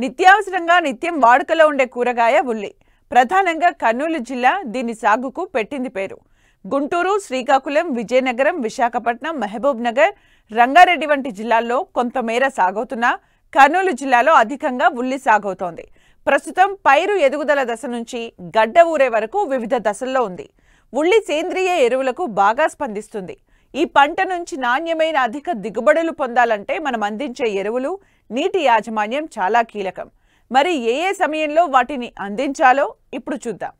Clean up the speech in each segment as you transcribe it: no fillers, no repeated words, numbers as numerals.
నిత్యావసరంగా నిత్యం వాడుకలో ఉండే కూరగాయ ఉల్లి. ప్రధానంగా కర్నూలు జిల్లా దీని సాగుకు పెట్టింది పేరు. గుంటూరు, శ్రీకాకుళం, విజయనగరం, విశాఖపట్నం, మహబూబ్ నగర్, రంగారెడ్డి వంటి జిల్లాల్లో కొంతమేర సాగవుతున్నా కర్నూలు జిల్లాలో అధికంగా ఉల్లి సాగవుతోంది. ప్రస్తుతం పైరు ఎదుగుదల దశ నుంచి గడ్డ ఊరే వరకు వివిధ దశల్లో ఉంది. ఉల్లి సేంద్రియ ఎరువులకు బాగా స్పందిస్తుంది. ఈ పంట నుంచి నాణ్యమైన అధిక దిగుబడులు పొందాలంటే మనం అందించే ఎరువులు, నీటి యాజమాన్యం చాలా కీలకం. మరి ఏ సమయంలో వాటిని అందించాలో ఇప్పుడు చూద్దాం.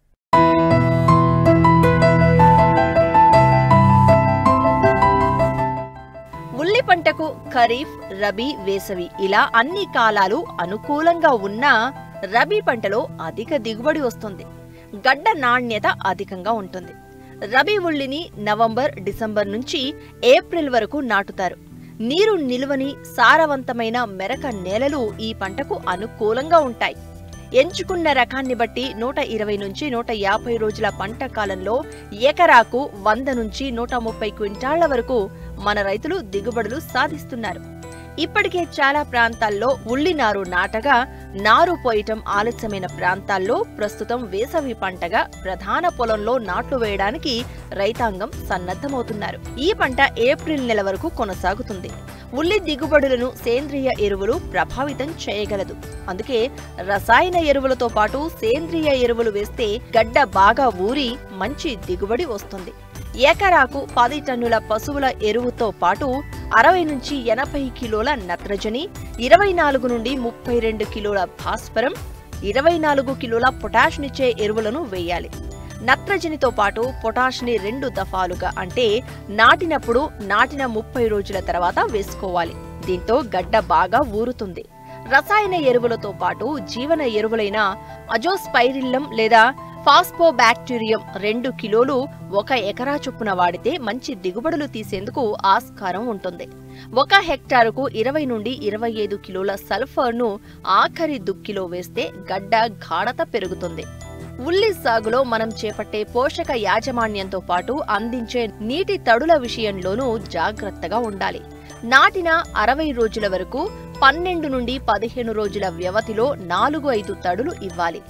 ఉల్లి పంటకు ఖరీఫ్, రబీ, వేసవి ఇలా అన్ని కాలాలు అనుకూలంగా ఉన్నా రబీ పంటలో అధిక దిగుబడి వస్తుంది. గడ్డ నాణ్యత అధికంగా ఉంటుంది. రబీ ఉల్లిని నవంబర్, డిసెంబర్ నుంచి ఏప్రిల్ వరకు నాటుతారు. నీరు నిలువని సారవంతమైన మెరక నేలలు ఈ పంటకు అనుకూలంగా ఉంటాయి. ఎంచుకున్న రకాన్ని బట్టి 120 నుంచి 150 రోజుల పంట కాలంలో ఎకరాకు 100 నుంచి 130 క్వింటాళ్ల వరకు మన రైతులు దిగుబడులు సాధిస్తున్నారు. ఇప్పటికే చాలా ప్రాంతాల్లో ఉల్లి నారు నాటగా, నారు పోయటం ఆలస్యమైన ప్రాంతాల్లో ప్రస్తుతం వేసవి పంటగా ప్రధాన పొలంలో నాట్లు వేయడానికి రైతాంగం సన్నద్ధమవుతున్నారు. ఈ పంట ఏప్రిల్ నెల వరకు కొనసాగుతుంది. ఉల్లి దిగుబడులను సేంద్రియ ఎరువులు ప్రభావితం చేయగలదు. అందుకే రసాయన ఎరువులతో పాటు సేంద్రియ ఎరువులు వేస్తే గడ్డ బాగా ఊరి మంచి దిగుబడి వస్తుంది. ఎకరాకు 10 టన్నుల పశువుల ఎరువుతో పాటు 60 నుంచి 80 కిలోల నత్రజని, 24 నుండి 32 కిలోల భాస్వరం, 24 కిలోల పొటాష్నిచ్చే ఎరువులను వేయాలి. నత్రజనితో పాటు పొటాష్ని 2 దఫాలుగా అంటే నాటినప్పుడు నాటిన 30 రోజుల తర్వాత వేసుకోవాలి. దీంతో గడ్డ బాగా ఊరుతుంది. రసాయన ఎరువులతో పాటు జీవన ఎరువులైన అజోస్పైరిల్లం లేదా ఫాస్ఫోబాక్టీరియం 2 కిలోలు 1 ఎకరా చొప్పున వాడితే మంచి దిగుబడులు తీసేందుకు ఆస్కారం ఉంటుంది. 1 హెక్టారుకు 20 నుండి 25 కిలోల సల్ఫర్ను ఆఖరి దుక్కిలో వేస్తే గడ్డ గాఢత పెరుగుతుంది. ఉల్లి సాగులో మనం చేపట్టే పోషక యాజమాన్యంతో పాటు అందించే నీటి తడుల విషయంలోనూ జాగ్రత్తగా ఉండాలి. నాటిన 60 రోజుల వరకు 12 నుండి 15 రోజుల వ్యవధిలో 4-5 తడులు ఇవ్వాలి.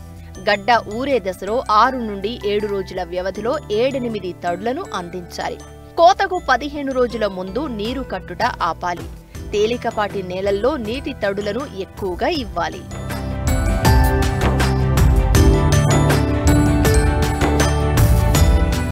గడ్డ ఊరే దశలో 6 నుండి 7 రోజుల వ్యవధిలో 7-8 తడులను అందించాలి. కోతకు 15 రోజుల ముందు నీరు కట్టుట ఆపాలి. తేలికపాటి నేలల్లో నీటి తడులను ఎక్కువగా ఇవ్వాలి.